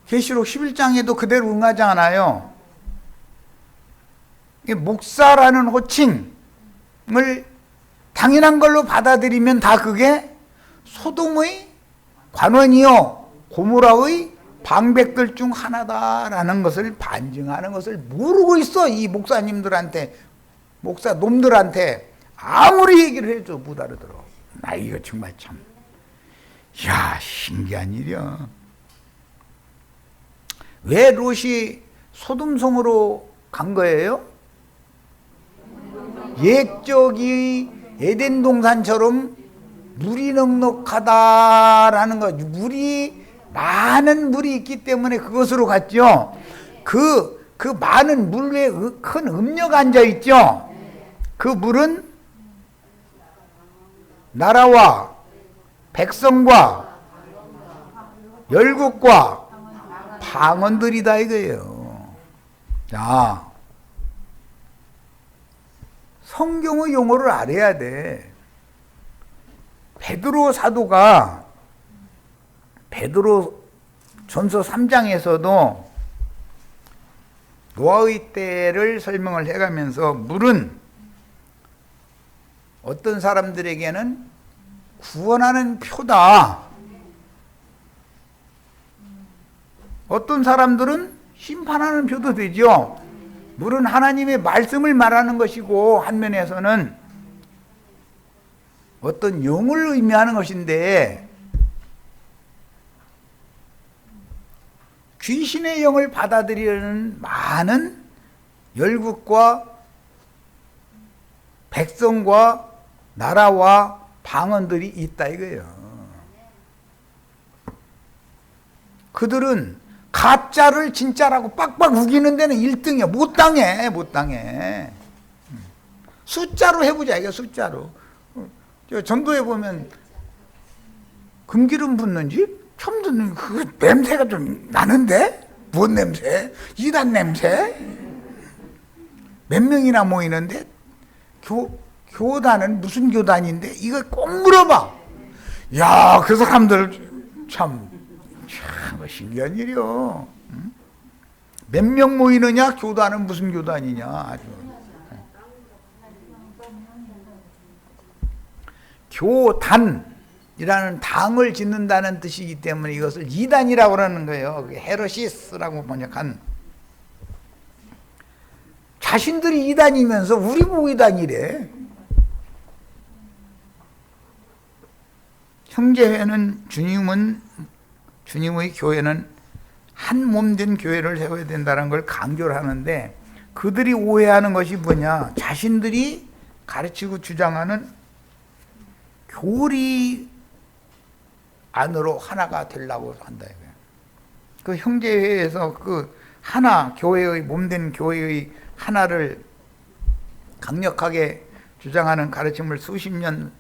계시록 11장에도 그대로 응하잖아요. 목사라는 호칭을 당연한 걸로 받아들이면 다 그게 소돔의 관원이요 고모라의 방백들 중 하나다라는 것을 반증하는 것을 모르고 있어. 이 목사님들한테, 목사 놈들한테 아무리 얘기를 해도 못 알아들어. 나 이거 정말 참, 야, 신기한 일이야. 왜 롯이 소돔성으로 간 거예요? 옛적이 에덴 동산처럼 물이 넉넉하다라는 거, 많은 물이 있기 때문에 그것으로 갔죠. 그 많은 물 위에 큰 음녀가 앉아 있죠. 그 물은 나라와 백성과 열국과 방언들이다 이거예요. 자, 성경의 용어를 알아야 돼. 베드로 사도가 베드로 전서 3장에서도 노아의 때를 설명을 해가면서 물은 어떤 사람들에게는 구원하는 표다. 어떤 사람들은 심판하는 표도 되죠. 물은 하나님의 말씀을 말하는 것이고 한면에서는 어떤 영을 의미하는 것인데 귀신의 영을 받아들이는 많은 열국과 백성과 나라와 방언들이 있다 이거예요. 그들은 가짜를 진짜라고 빡빡 우기는 데는 1등이야. 못 당해, 못 당해. 숫자로 해보자, 이게 숫자로. 저 전도에 보면 금기름 붓는 집? 처음 듣는 그 냄새가 좀 나는데? 뭔 냄새? 이단 냄새? 몇 명이나 모이는데 교단은 무슨 교단인데 이거 꼭 물어봐. 야, 그 사람들 참 신기한 일이요. 몇 명 모이느냐? 교단은 무슨 교단이냐? 아주. 교단이라는 당을 짓는다는 뜻이기 때문에 이것을 이단이라고 그러는 거예요. 헤르시스라고 번역한. 자신들이 이단이면서 우리 보고 이단이래. 형제회는 주님의 교회는 한 몸 된 교회를 세워야 된다는 걸 강조를 하는데 그들이 오해하는 것이 뭐냐? 자신들이 가르치고 주장하는 교리 안으로 하나가 되려고 한다 이거예요. 그 형제회에서 그 하나 교회의 몸 된 교회의 하나를 강력하게 주장하는 가르침을 수십 년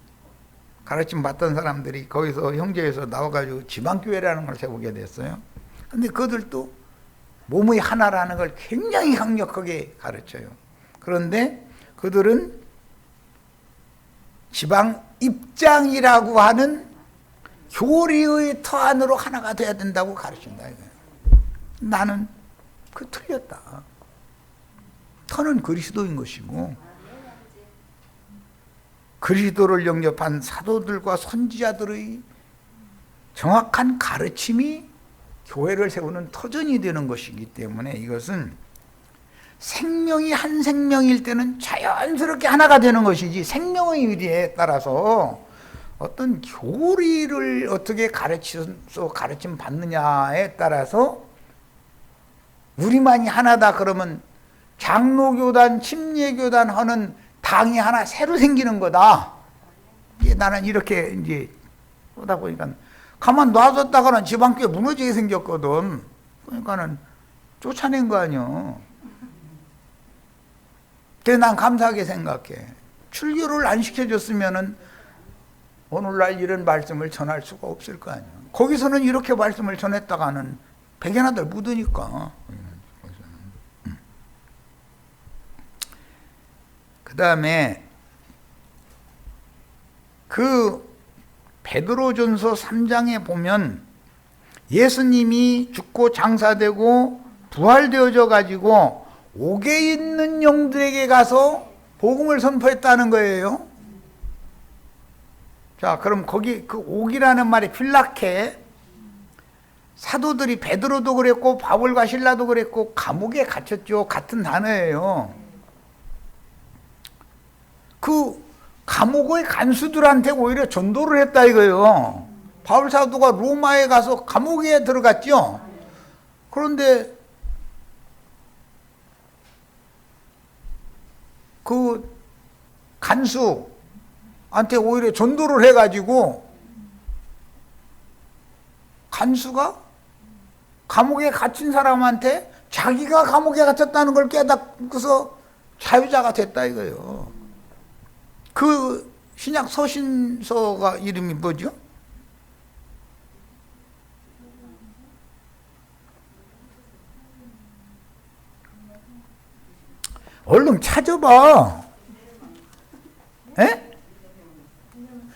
가르침 받던 사람들이 거기서 형제에서 나와가지고 지방교회라는 걸 세우게 됐어요. 근데 그들도 몸의 하나라는 걸 굉장히 강력하게 가르쳐요. 그런데 그들은 지방 입장이라고 하는 교리의 터 안으로 하나가 돼야 된다고 가르친다. 나는 그 틀렸다. 터는 그리스도인 것이고 그리스도를 영접한 사도들과 선지자들의 정확한 가르침이 교회를 세우는 터전이 되는 것이기 때문에 이것은 생명이 한 생명일 때는 자연스럽게 하나가 되는 것이지 생명의 의리에 따라서 어떤 교리를 어떻게 가르쳐서 가르침 받느냐에 따라서 우리만이 하나다 그러면 장로교단, 침례교단 하는 당이 하나 새로 생기는 거다. 이게 나는 이렇게 이제 보다 보니까 가만 놔뒀다가는 지방교회 무너지게 생겼거든. 그러니까는 쫓아낸 거 아니야. 그래서 난 감사하게 생각해. 출교를 안 시켜줬으면은 오늘날 이런 말씀을 전할 수가 없을 거 아니야. 거기서는 이렇게 말씀을 전했다가는 백연아들 묻으니까. 그 다음에 그 베드로전서 3장에 보면 예수님이 죽고 장사되고 부활되어져 가지고 옥에 있는 영들에게 가서 복음을 선포했다는 거예요. 자, 그럼 거기 그 옥이라는 말이 필라케, 사도들이 베드로도 그랬고 바울과 실라도 그랬고 감옥에 갇혔죠. 같은 단어예요. 그 감옥의 간수들한테 오히려 전도를 했다 이거예요. 바울 사도가 로마에 가서 감옥에 들어갔죠. 그런데 그 간수한테 오히려 전도를 해가지고 간수가 감옥에 갇힌 사람한테 자기가 감옥에 갇혔다는 걸 깨닫고서 자유자가 됐다 이거예요. 그 신약 서신서가 이름이 뭐죠? 얼른 찾아봐. 에?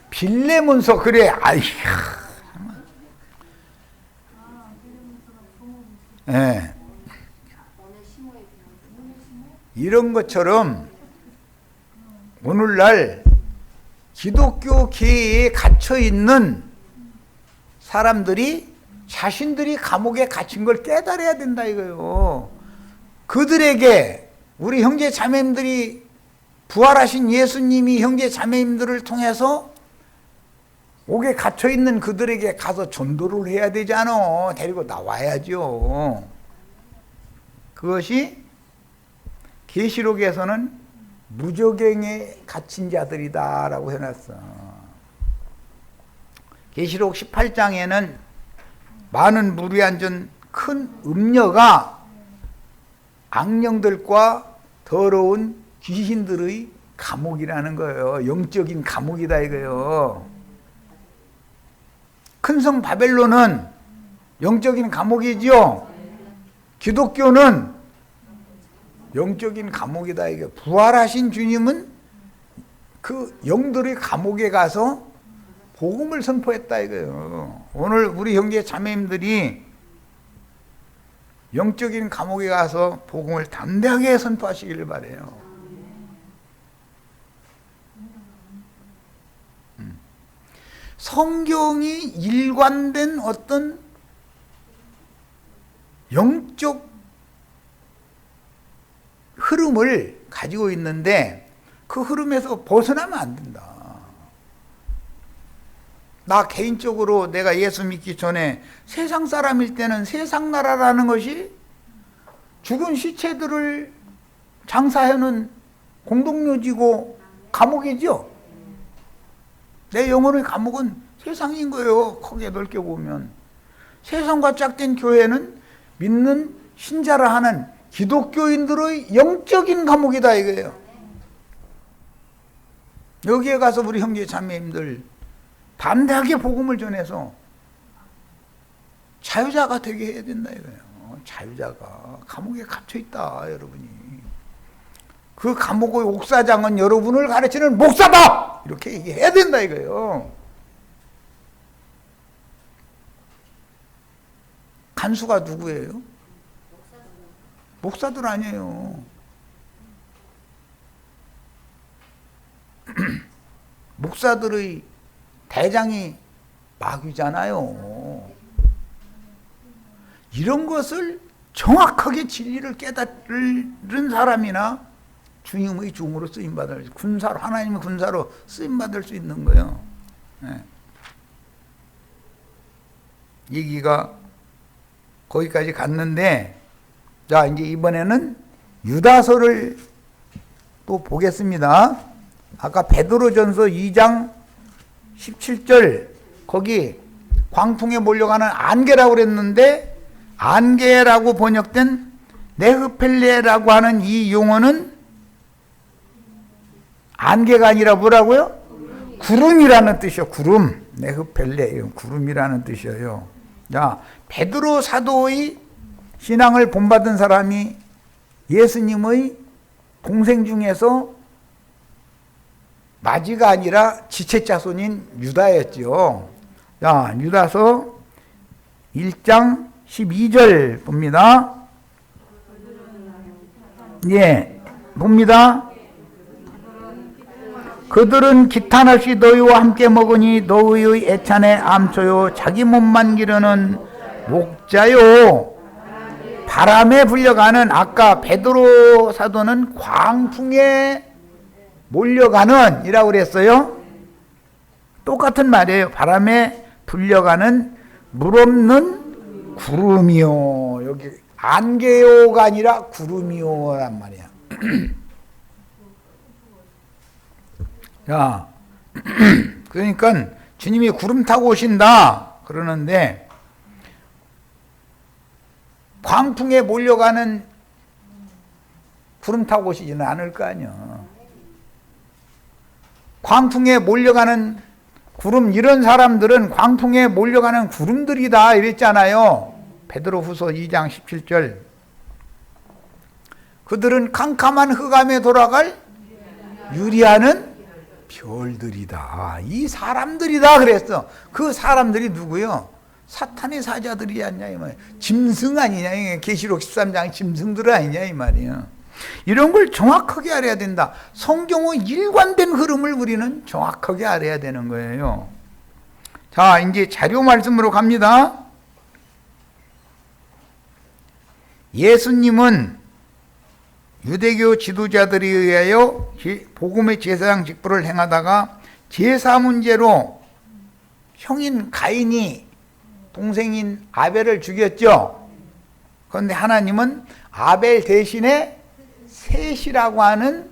빌레몬서 그래. 아이야. 예. 이런 것처럼 오늘날 기독교 계에 갇혀 있는 사람들이 자신들이 감옥에 갇힌 걸 깨달아야 된다 이거요. 그들에게 우리 형제 자매님들이 부활하신 예수님이 형제 자매님들을 통해서 옥에 갇혀 있는 그들에게 가서 전도를 해야 되잖아. 데리고 나와야죠. 그것이 계시록에서는 무저갱에 갇힌 자들이다라고 해놨어. 계시록 18장에는 많은 물이 앉은 큰 음녀가 악령들과 더러운 귀신들의 감옥이라는 거예요. 영적인 감옥이다 이거예요. 큰 성 바벨론은 영적인 감옥이죠. 기독교는 영적인 감옥이다 이게. 부활하신 주님은 그 영들의 감옥에 가서 복음을 선포했다 이거예요. 오늘 우리 형제 자매님들이 영적인 감옥에 가서 복음을 담대하게 선포하시기를 바라요. 성경이 일관된 어떤 영적 흐름을 가지고 있는데 그 흐름에서 벗어나면 안 된다. 나 개인적으로 내가 예수 믿기 전에 세상 사람일 때는 세상 나라라는 것이 죽은 시체들을 장사하는 공동묘지고 감옥이죠. 내 영혼의 감옥은 세상인 거예요. 크게 넓게 보면. 세상과 짝된 교회는 믿는 신자라 하는 기독교인들의 영적인 감옥이다 이거예요. 여기에 가서 우리 형제 자매님들 담대하게 복음을 전해서 자유자가 되게 해야 된다 이거예요. 자유자가 감옥에 갇혀 있다 여러분이. 그 감옥의 옥사장은 여러분을 가르치는 목사다 이렇게 얘기해야 된다 이거예요. 간수가 누구예요? 목사들 아니에요. 목사들의 대장이 마귀잖아요. 이런 것을 정확하게 진리를 깨달은 사람이나 주님의 종으로 쓰임받을, 군사로, 하나님의 군사로 쓰임받을 수 있는 거예요. 네. 얘기가 거기까지 갔는데, 자, 이제 이번에는 유다서를 또 보겠습니다. 아까 베드로전서 2장 17절, 거기 광풍에 몰려가는 안개라고 그랬는데, 안개라고 번역된 네흐펠레라고 하는 이 용어는 안개가 아니라 뭐라고요? 구름이라는 뜻이요. 구름. 네흐펠레, 구름이라는 뜻이에요. 자, 베드로 사도의 신앙을 본받은 사람이 예수님의 동생 중에서 마지가 아니라 지체 자손인 유다였죠. 자, 유다서 1장 12절 봅니다. 예, 봅니다. 그들은 기탄 없이 너희와 함께 먹으니 너희의 애찬에 암초요 자기 몸만 기르는 목자요. 바람에 불려가는, 아까 베드로 사도는 광풍에 몰려가는 이라고 그랬어요. 똑같은 말이에요. 바람에 불려가는 물 없는 구름이요. 여기 안개요가 아니라 구름이요란 말이야. 자, 그러니까 주님이 구름 타고 오신다 그러는데 광풍에 몰려가는 구름 타고 오시지는 않을 거 아니야. 광풍에 몰려가는 구름, 이런 사람들은 광풍에 몰려가는 구름들이다 이랬잖아요. 베드로후서 2장 17절. 그들은 캄캄한 흑암에 돌아갈 유리하는 별들이다. 이 사람들이다 그랬어. 그 사람들이 누구요? 사탄의 사자들이 아니냐 이 말이야. 짐승 아니냐. 계시록 13장 짐승들 아니냐 이 말이야. 이런 걸 정확하게 알아야 된다. 성경의 일관된 흐름을 우리는 정확하게 알아야 되는 거예요. 자, 이제 자료 말씀으로 갑니다. 예수님은 유대교 지도자들에 의하여 복음의 제사장 직분을 행하다가 제사 문제로 형인 가인이 동생인 아벨을 죽였죠. 그런데 하나님은 아벨 대신에 셋이라고 하는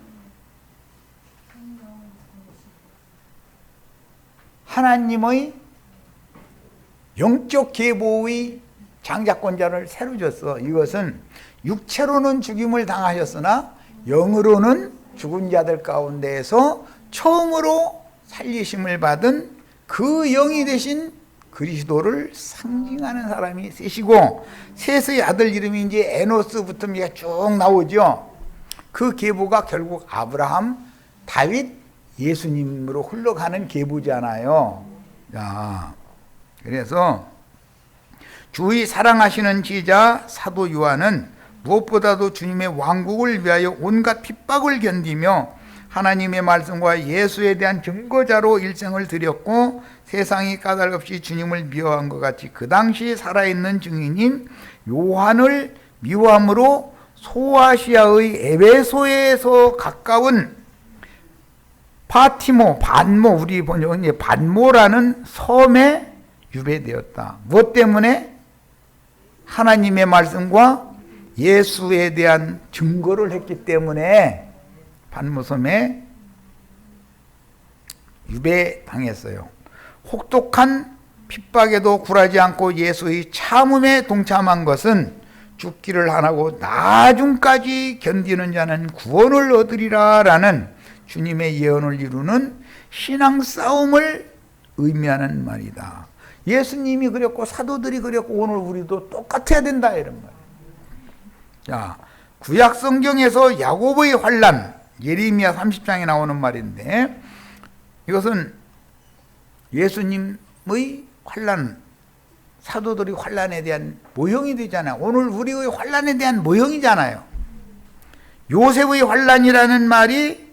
하나님의 영적 계보의 장자권자를 새로 줬어. 이것은 육체로는 죽임을 당하셨으나 영으로는 죽은 자들 가운데에서 처음으로 살리심을 받은 그 영이 되신 그리스도를 상징하는 사람이 셋이고, 셋의 아들 이름이 이제 에노스부터 쭉 나오죠. 그 계보가 결국 아브라함, 다윗, 예수님으로 흘러가는 계보잖아요. 자, 그래서 주의 사랑하시는 제자 사도 요한은 무엇보다도 주님의 왕국을 위하여 온갖 핍박을 견디며 하나님의 말씀과 예수에 대한 증거자로 일생을 드렸고, 세상이 까닭없이 주님을 미워한 것 같이 그 당시 살아있는 증인인 요한을 미워함으로 소아시아의 에베소에서 가까운 파티모, 반모, 우리 번역은 반모라는 섬에 유배되었다. 무엇 때문에? 하나님의 말씀과 예수에 대한 증거를 했기 때문에 반모섬에 유배당했어요. 혹독한 핍박에도 굴하지 않고 예수의 참음에 동참한 것은 죽기를 안 하고 나중까지 견디는 자는 구원을 얻으리라 라는 주님의 예언을 이루는 신앙 싸움을 의미하는 말이다. 예수님이 그랬고 사도들이 그랬고 오늘 우리도 똑같아야 된다 이런 말이에요. 자, 구약 성경에서 야곱의 환난, 예레미야 30장에 나오는 말인데, 이것은 예수님의 환난, 사도들의 환난에 대한 모형이 되잖아요. 오늘 우리의 환난에 대한 모형이잖아요. 요셉의 환난이라는 말이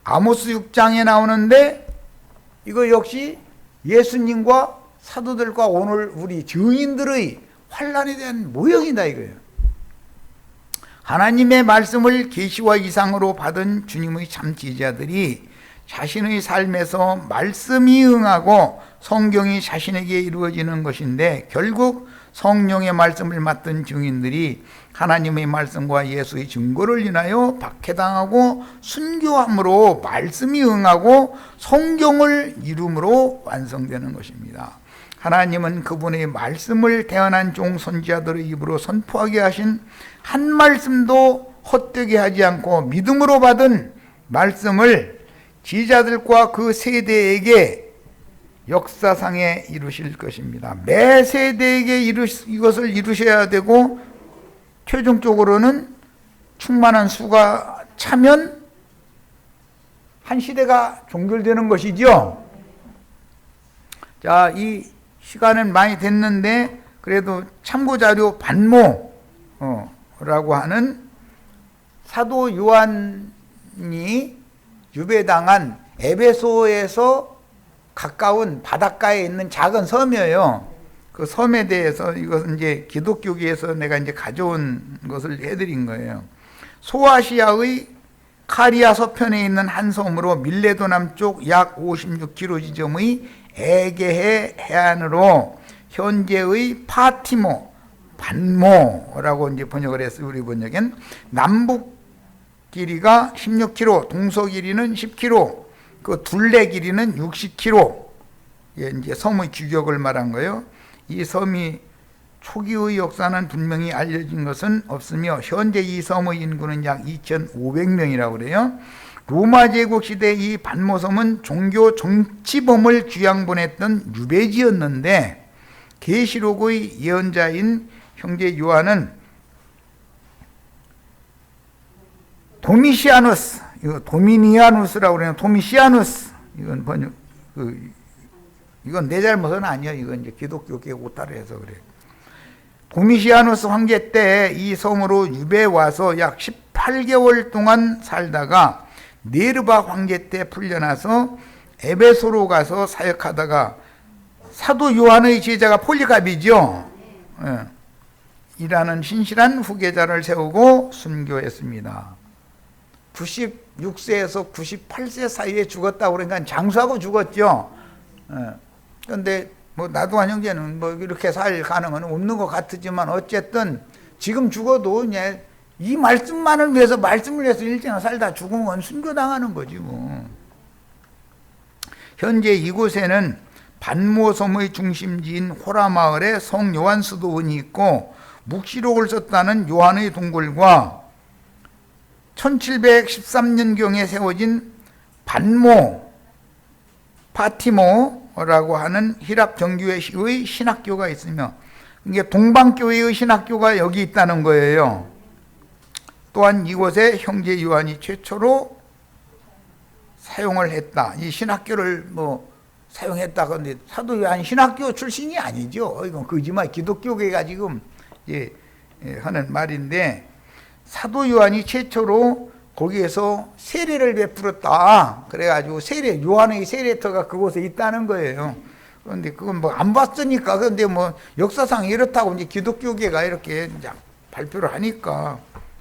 아모스 6장에 나오는데, 이거 역시 예수님과 사도들과 오늘 우리 증인들의 환난에 대한 모형이다 이거예요. 하나님의 말씀을 계시와 이상으로 받은 주님의 참 지지자들이 자신의 삶에서 말씀이 응하고 성경이 자신에게 이루어지는 것인데, 결국 성령의 말씀을 맡은 증인들이 하나님의 말씀과 예수의 증거를 인하여 박해당하고 순교함으로 말씀이 응하고 성경을 이룸으로 완성되는 것입니다. 하나님은 그분의 말씀을 태어난 종 선지자들의 입으로 선포하게 하신 한 말씀도 헛되게 하지 않고 믿음으로 받은 말씀을 지자들과 그 세대에게 역사상에 이루실 것입니다. 매 세대에게 이것을 이루셔야 되고, 최종적으로는 충만한 수가 차면 한 시대가 종결되는 것이죠. 자, 이 시간은 많이 됐는데 그래도 참고자료 반모라고 하는 사도 요한이 유배당한 에베소에서 가까운 바닷가에 있는 작은 섬이에요. 그 섬에 대해서 이것은 이제 기독교계에서 내가 이제 가져온 것을 해드린 거예요. 소아시아의 카리아 서편에 있는 한 섬으로 밀레도 남쪽 약 56km 지점의 에게해 해안으로 현재의 파티모, 반모라고 이제 번역을 했어요. 우리 번역엔 남북 길이가 16km, 동서 길이는 10km, 그 둘레 길이는 60km. 예, 이제 섬의 규격을 말한 거예요. 이 섬이 초기의 역사는 분명히 알려진 것은 없으며 현재 이 섬의 인구는 약 2,500명이라고 그래요. 로마 제국 시대 이 반모섬은 종교 정치범을 귀양보냈던 유배지였는데, 계시록의 예언자인 형제 요한은 도미시아누스, 이거 도미니아누스라고 그래요. 도미시아누스, 이건 번역, 이건 내 잘못은 아니야. 이건 이제 기독교계 오타를 해서 그래. 도미시아누스 황제 때 이 섬으로 유배해 와서 약 18개월 동안 살다가 네르바 황제 때 풀려나서 에베소로 가서 사역하다가 사도 요한의 제자가 폴리갑이죠. 이라는 신실한 후계자를 세우고 순교했습니다. 96세에서 98세 사이에 죽었다고 그러니까 장수하고 죽었죠. 그런데 뭐 나도한 형제는 뭐 이렇게 살 가능은 없는 것 같지만 어쨌든 지금 죽어도 이제 이 말씀만을 위해서 말씀을 위해서 일생을 살다 죽은 건 순교당하는 거지 뭐. 현재 이곳에는 반모섬의 중심지인 호라마을에 성 요한 수도원이 있고 묵시록을 썼다는 요한의 동굴과 1713년경에 세워진 반모 파티모라고 하는 히랍 정교회의 신학교가 있으며 이게 동방교회의 신학교가 여기 있다는 거예요. 또한 이곳에 형제 요한이 최초로 사용을 했다. 이 신학교를 뭐 사용했다. 그런데 사도 요한 신학교 출신이 아니죠. 이건 거짓말 기독교계가 지금 하는 말인데 사도 요한이 최초로 거기에서 세례를 베풀었다. 그래가지고 요한의 세례터가 그곳에 있다는 거예요. 그런데 그건 뭐 안 봤으니까. 그런데 뭐 역사상 이렇다고 이제 기독교계가 이렇게 이제 발표를 하니까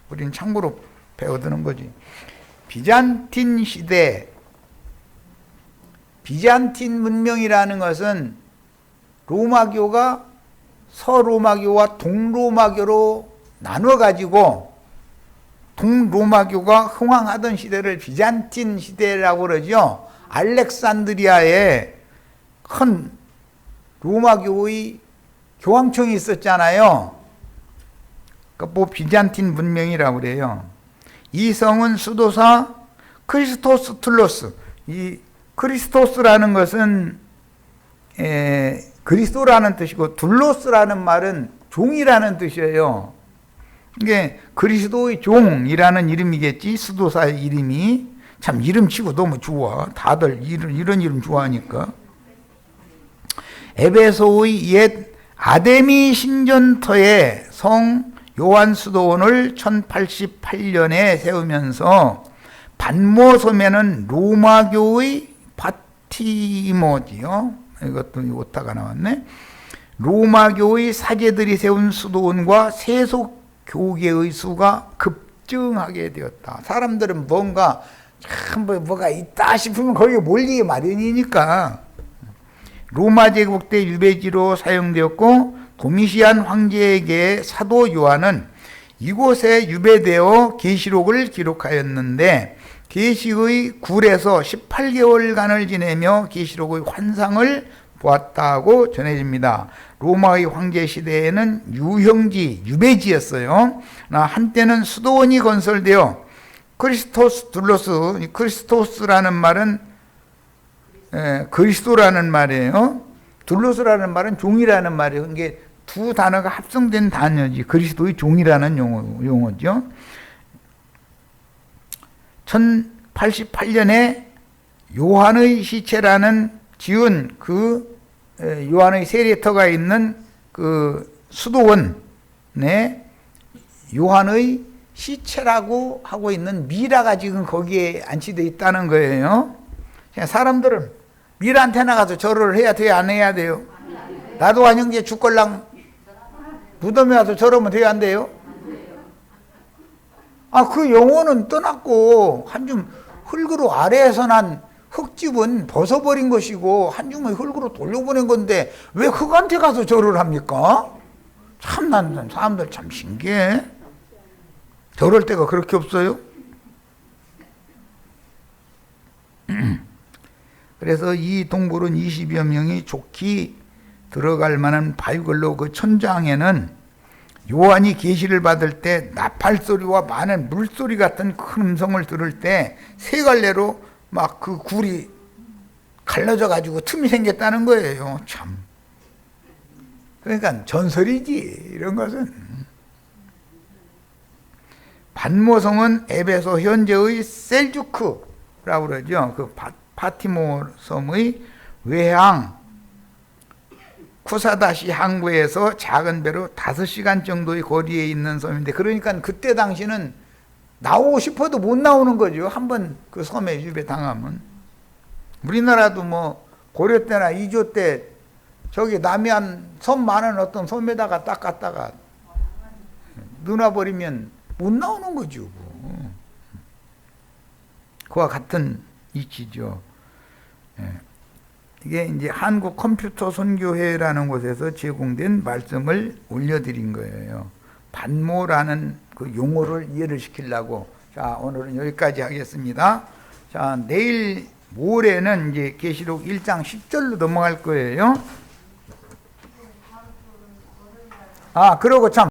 우리는 참고로 배워두는 거지. 비잔틴 시대, 비잔틴 문명이라는 것은 로마교가 서로마교와 동로마교로 나눠가지고 동로마교가 흥왕하던 시대를 비잔틴 시대라고 그러죠. 알렉산드리아에 큰 로마교의 교황청이 있었잖아요. 그러니까 뭐 비잔틴 문명이라고 그래요. 이 성은 수도사 크리스토스 툴로스, 이 크리스토스라는 것은 그리스도라는 뜻이고 둘로스라는 말은 종이라는 뜻이에요. 이게 그리스도의 종이라는 이름이겠지. 수도사의 이름이 참 이름치고 너무 좋아. 다들 이런 이름 좋아하니까. 에베소의 옛 아데미 신전터에 성 요한 수도원을 1088년에 세우면서 반모섬에는 로마교의 파티모지요. 이것도 오타가 나왔네. 로마교의 사제들이 세운 수도원과 세속 교계의 수가 급증하게 되었다. 사람들은 뭔가 참 뭐가 있다 싶으면 거기에 몰리기 마련이니까. 로마 제국 때 유배지로 사용되었고 도미시안 황제에게 사도 요한은 이곳에 유배되어 계시록을 기록하였는데 계시의 굴에서 18개월간을 지내며 계시록의 환상을 보았다고 전해집니다. 로마의 황제 시대에는 유형지, 유배지였어요. 한때는 수도원이 건설되어 크리스토스 둘로스, 크리스토스라는 말은 그리스도라는 말이에요. 둘로스라는 말은 종이라는 말이에요. 이게 두 단어가 합성된 단어지. 그리스도의 종이라는 용어죠. 1088년에 요한의 시체라는 지은 그 요한의 세례터가 있는 그 수도원에 요한의 시체라고 하고 있는 미라가 지금 거기에 안치되어 있다는 거예요. 사람들은 미라한테 나가서 절을 해야 돼요? 안 해야 돼요? 나도 한형제 죽걸랑 무덤에 와서 절하면 돼요? 안 돼요? 그 영혼은 떠났고 한 줌 흙으로 아래에서 난 흙집은 벗어버린 것이고 한 줌의 흙으로 돌려보낸 건데 왜 흙한테 가서 절을 합니까? 참 난 사람들 참 신기해. 저럴 때가 그렇게 없어요? 그래서 이 동굴은 20여 명이 좋게 들어갈 만한 바위걸로 그 천장에는 요한이 계시를 받을 때 나팔 소리와 많은 물소리 같은 큰 음성을 들을 때 세 갈래로 막 그 굴이 갈라져 가지고 틈이 생겼다는 거예요. 참. 그러니까 전설이지 이런 것은. 반모섬은 에베소 현재의 셀주크라고 그러죠. 그 파티모 섬의 외항 쿠사다시 항구에서 작은 배로 5시간 정도의 거리에 있는 섬인데, 그러니까 그때 당시는 나오고 싶어도 못 나오는 거죠. 한번 그 섬에 유배당하면. 우리나라도 뭐 고려 때나 이조 때 저기 남해안 섬 많은 어떤 섬에다가 딱 갔다가 누나버리면 못 나오는 거죠. 그와 같은 이치죠. 이게 이제 한국 컴퓨터 선교회라는 곳에서 제공된 말씀을 올려드린 거예요. 반모라는 그 용어를 이해를 시키려고. 자, 오늘은 여기까지 하겠습니다. 자, 내일 모레는 이제 계시록 1장 10절로 넘어갈 거예요. 아, 그러고 참